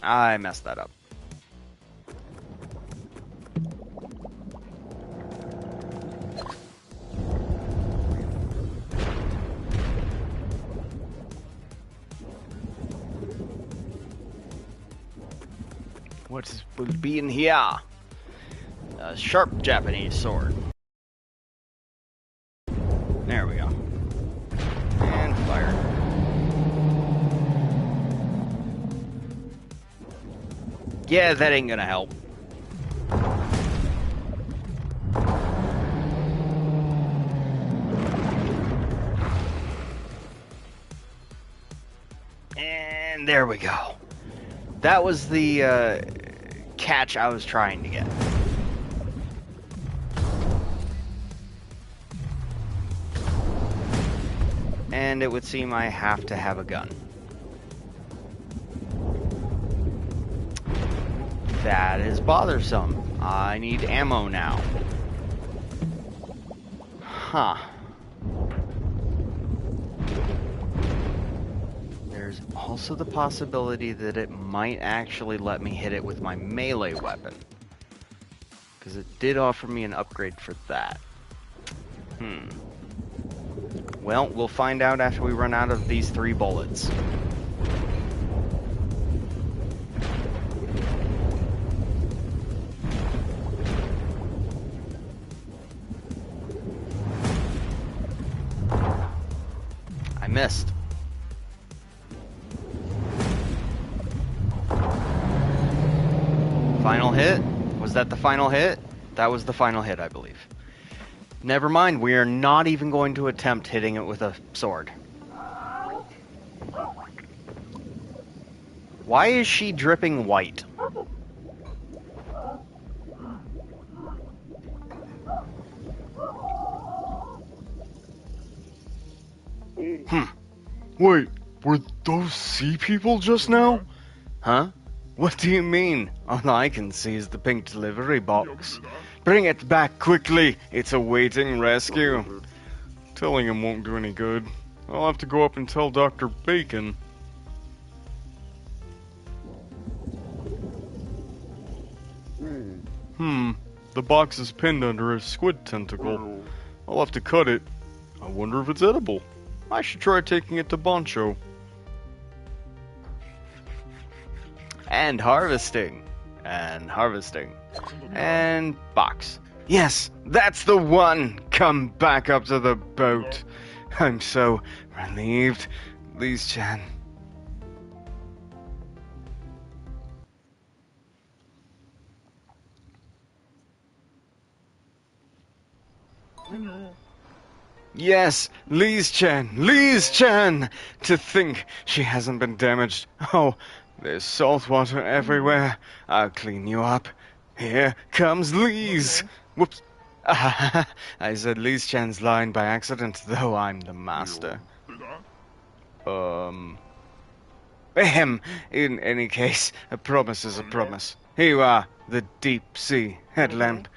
I messed that up. What will be in here? A sharp Japanese sword. There we go. And fire. Yeah, that ain't gonna help. And there we go. That was the catch I was trying to get. And it would seem I have to have a gun. That is bothersome. I need ammo now. Huh. There's also the possibility that it might actually let me hit it with my melee weapon. Because it did offer me an upgrade for that. Well, we'll find out after we run out of these 3 bullets. I missed. Final hit? Was that the final hit? That was the final hit, I believe. Never mind, we are not even going to attempt hitting it with a sword. Why is she dripping white? Wait, were those sea people just now? Huh? What do you mean? All I can see is the pink delivery box. Bring it back quickly. It's awaiting rescue. Telling him won't do any good. I'll have to go up and tell Dr. Bacon. The box is pinned under a squid tentacle. I'll have to cut it. I wonder if it's edible. I should try taking it to Bancho. And harvesting. And harvesting. And box. Yes, that's the one! Come back up to the boat. I'm so relieved. Li's Chan. Yes, Li's Chan! Li's Chan! To think she hasn't been damaged. Oh, there's salt water everywhere. I'll clean you up. Here comes Li's. Whoops. I said Li's Chan's line by accident, though I'm the master. Ahem. In any case, a promise is a promise. Here you are, the deep sea headlamp.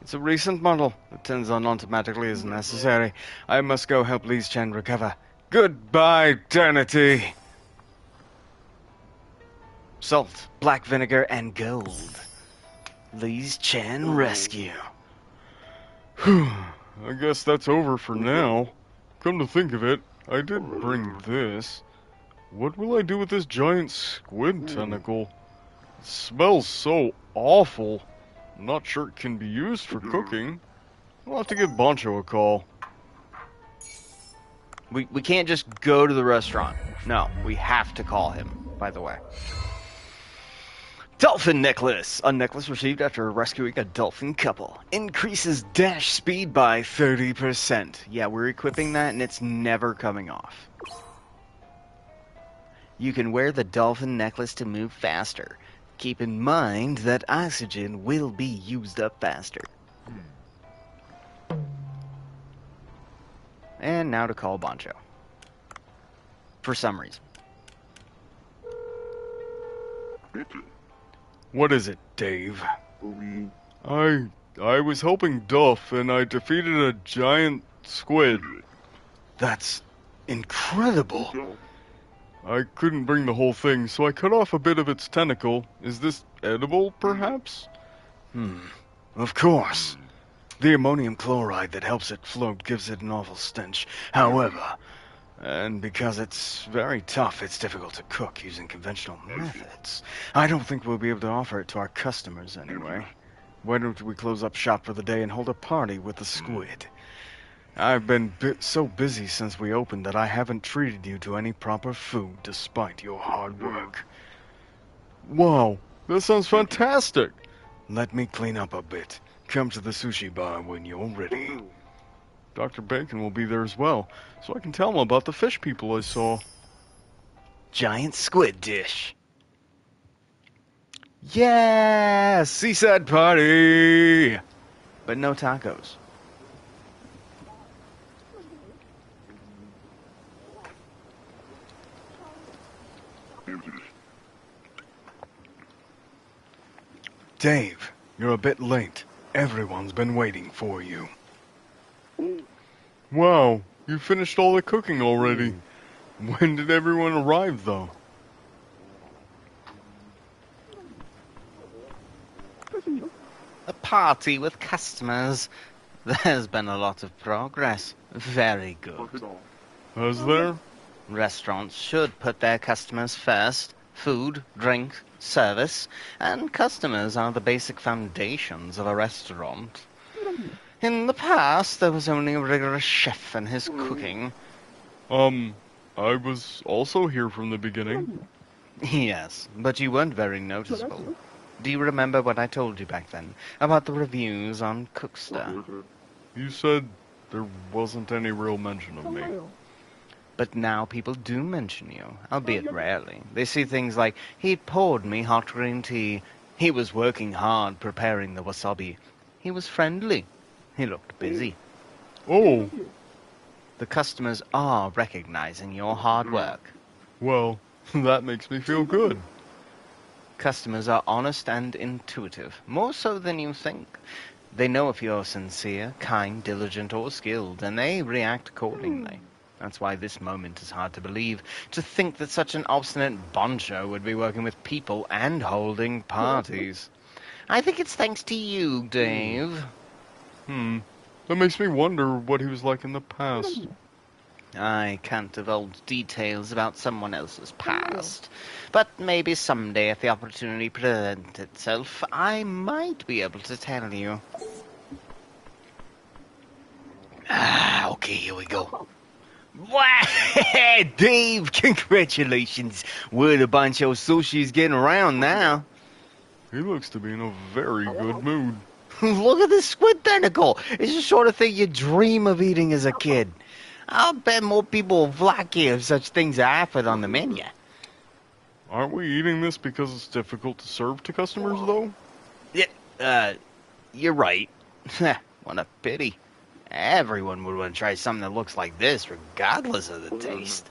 It's a recent model. It turns on automatically as necessary. I must go help Li's Chen recover. Goodbye, eternity! Salt, black vinegar, and gold. Li's Chen rescue. Whew. I guess that's over for now. Come to think of it, I did bring this. What will I do with this giant squid tentacle? It smells so awful. I'm not sure it can be used for cooking. I'll have to give Bancho a call. We can't just go to the restaurant. No, we have to call him, by the way. Dolphin necklace. A necklace received after rescuing a dolphin couple. Increases dash speed by 30%. Yeah, we're equipping that and it's never coming off. You can wear the dolphin necklace to move faster. Keep in mind that oxygen will be used up faster. And now to call Bancho. For some reason. What is it, Dave? I was helping Duff and I defeated a giant squid. That's incredible. I couldn't bring the whole thing, so I cut off a bit of its tentacle. Is this edible, perhaps? Of course. The ammonium chloride that helps it float gives it an awful stench. However, and because it's very tough, it's difficult to cook using conventional methods. I don't think we'll be able to offer it to our customers anyway. Why don't we close up shop for the day and hold a party with the squid? I've been so busy since we opened that I haven't treated you to any proper food despite your hard work. Wow, that sounds fantastic! Let me clean up a bit. Come to the sushi bar when you're ready. Dr. Bacon will be there as well, so I can tell him about the fish people I saw. Giant squid dish. Yeah, seaside party! But no tacos. Dave, you're a bit late. Everyone's been waiting for you. Wow, you finished all the cooking already. When did everyone arrive, though? A party with customers. There's been a lot of progress. Very good. Has there? Restaurants should put their customers first. Food, drink, service, and customers are the basic foundations of a restaurant. In the past, there was only a rigorous chef and his cooking. I was also here from the beginning. Yes, but you weren't very noticeable. Do you remember what I told you back then about the reviews on Cookster? You said there wasn't any real mention of me. But now people do mention you, albeit rarely. They see things like, he poured me hot green tea, he was working hard preparing the wasabi, he was friendly, he looked busy. Oh, The customers are recognizing your hard work. well, that makes me feel good. Customers are honest and intuitive, more so than you think. They know if you're sincere, kind, diligent, or skilled, and they react accordingly. That's why this moment is hard to believe. To think that such an obstinate Bancho would be working with people and holding parties. I think it's thanks to you, Dave. That makes me wonder what he was like in the past. I can't divulge details about someone else's past. But maybe someday, if the opportunity presents itself, I might be able to tell you. Okay, here we go. Wow, Dave, congratulations. Word of Bancho Sushi's getting around now. He looks to be in a very good mood. Look at this squid tentacle. It's the sort of thing you dream of eating as a kid. I'll bet more people will flock here if such things are offered on the menu. Aren't we eating this because it's difficult to serve to customers, though? Yeah, you're right. What a pity. Everyone would want to try something that looks like this, regardless of the taste.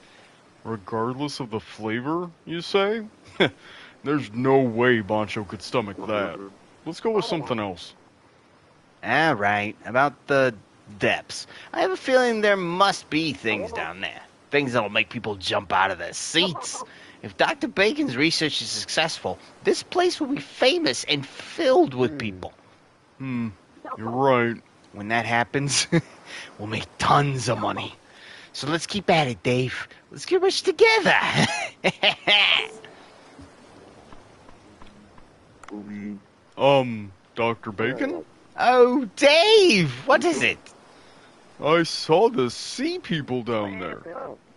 Regardless of the flavor, you say? There's no way Bancho could stomach that. Let's go with something else. Right, about the depths. I have a feeling there must be things down there. Things that'll make people jump out of their seats. If Dr. Bacon's research is successful, this place will be famous and filled with people. You're right. When that happens, we'll make tons of money. So let's keep at it, Dave. Let's get rich together. Dr. Bacon? Oh, Dave, what is it? I saw the sea people down there.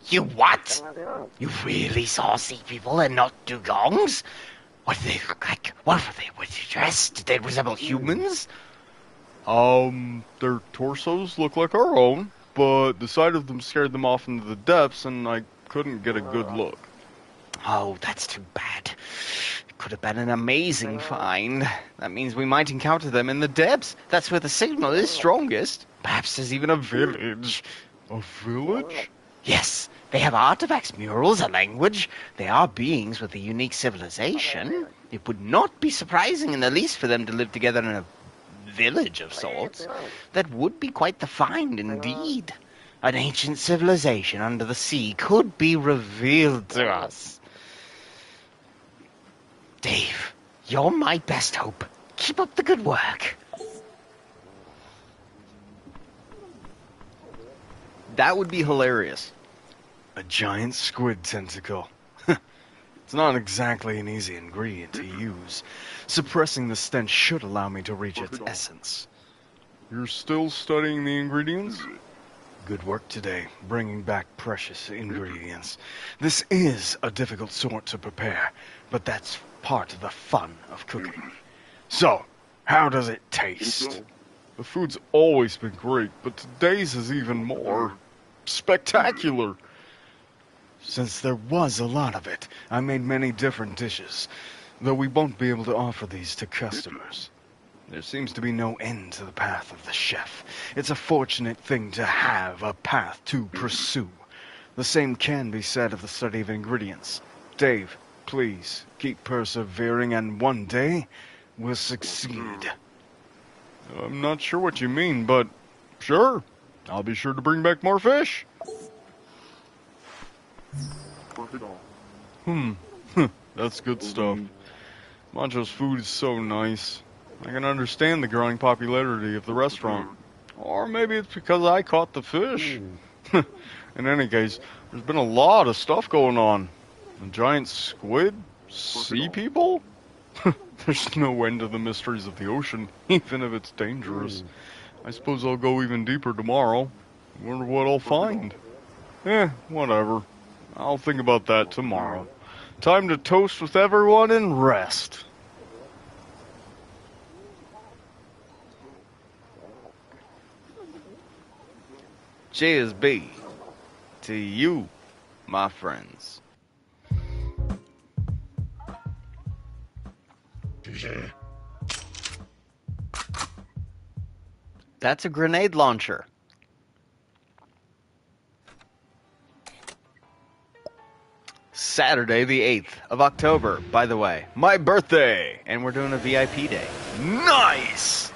You what? You really saw sea people and not dugongs? What did they look like? What were they? Were they dressed? Did they resemble humans? Their torsos look like our own, but the sight of them scared them off into the depths, and I couldn't get a good look. Oh, that's too bad. It could have been an amazing find. That means we might encounter them in the depths. That's where the signal is strongest. Perhaps there's even a village. A village? Yes, they have artifacts, murals, a language. They are beings with a unique civilization. It would not be surprising in the least for them to live together in a village of sorts. That would be quite the find indeed. An ancient civilization under the sea could be revealed to us. Dave, you're my best hope. Keep up the good work. That would be hilarious. A giant squid tentacle. It's not exactly an easy ingredient to use. Suppressing the stench should allow me to reach its essence. You're still studying the ingredients? Good work today, bringing back precious ingredients. This is a difficult sort to prepare, but that's part of the fun of cooking. So, how does it taste? The food's always been great, but today's is even more spectacular. Since there was a lot of it, I made many different dishes, though we won't be able to offer these to customers. There seems to be no end to the path of the chef. It's a fortunate thing to have a path to pursue. The same can be said of the study of ingredients. Dave, please, keep persevering and one day we'll succeed. I'm not sure what you mean, but sure. I'll be sure to bring back more fish. That's good stuff. Bancho's food is so nice. I can understand the growing popularity of the restaurant. Or maybe it's because I caught the fish. In any case, there's been a lot of stuff going on. A giant squid? Sea people? There's no end to the mysteries of the ocean, even if it's dangerous. I suppose I'll go even deeper tomorrow. Wonder what I'll find. Whatever. I'll think about that tomorrow. Time to toast with everyone and rest. Cheers be to you, my friends. That's a grenade launcher. Saturday the 8th of October, by the way. My birthday! And we're doing a VIP day. Nice!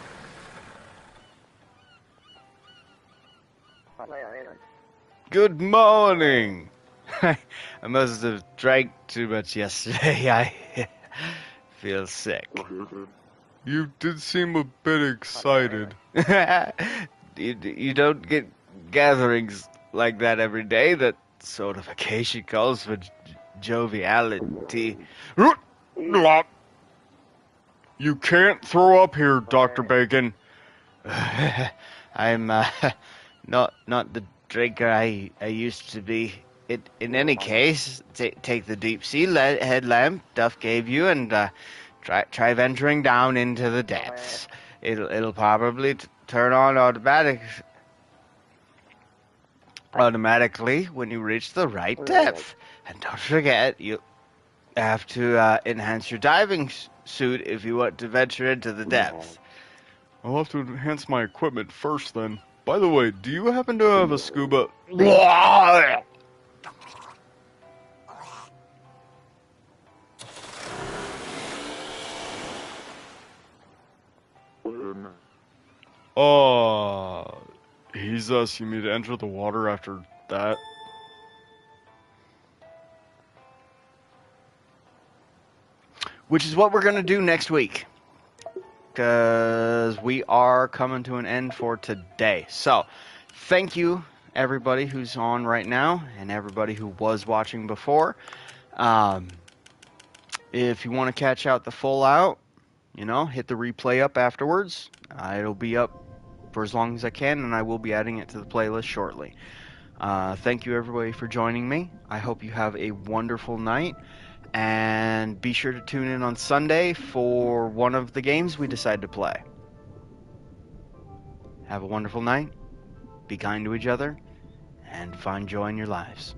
Good morning! I must have drank too much yesterday. I feel sick. You did seem a bit excited. You don't get gatherings like that every day. That sort of occasion calls for joviality. You can't throw up here, Dr. Bacon. I'm not the drinker I used to be. In any case, take the deep sea headlamp Duff gave you and try venturing down into the depths. It'll probably turn on automatically when you reach the right depth. And don't forget, you have to enhance your diving suit if you want to venture into the depths. I'll have to enhance my equipment first then. By the way, do you happen to have a scuba? He's asking me to enter the water after that. Which is what we're going to do next week. Because we are coming to an end for today. So, thank you, everybody who's on right now, and everybody who was watching before. If you want to catch out the full out, hit the replay up afterwards. It'll be up for as long as I can, and I will be adding it to the playlist shortly. Thank you, everybody, for joining me. I hope you have a wonderful night. And be sure to tune in on Sunday for one of the games we decide to play. Have a wonderful night. Be kind to each other. And find joy in your lives.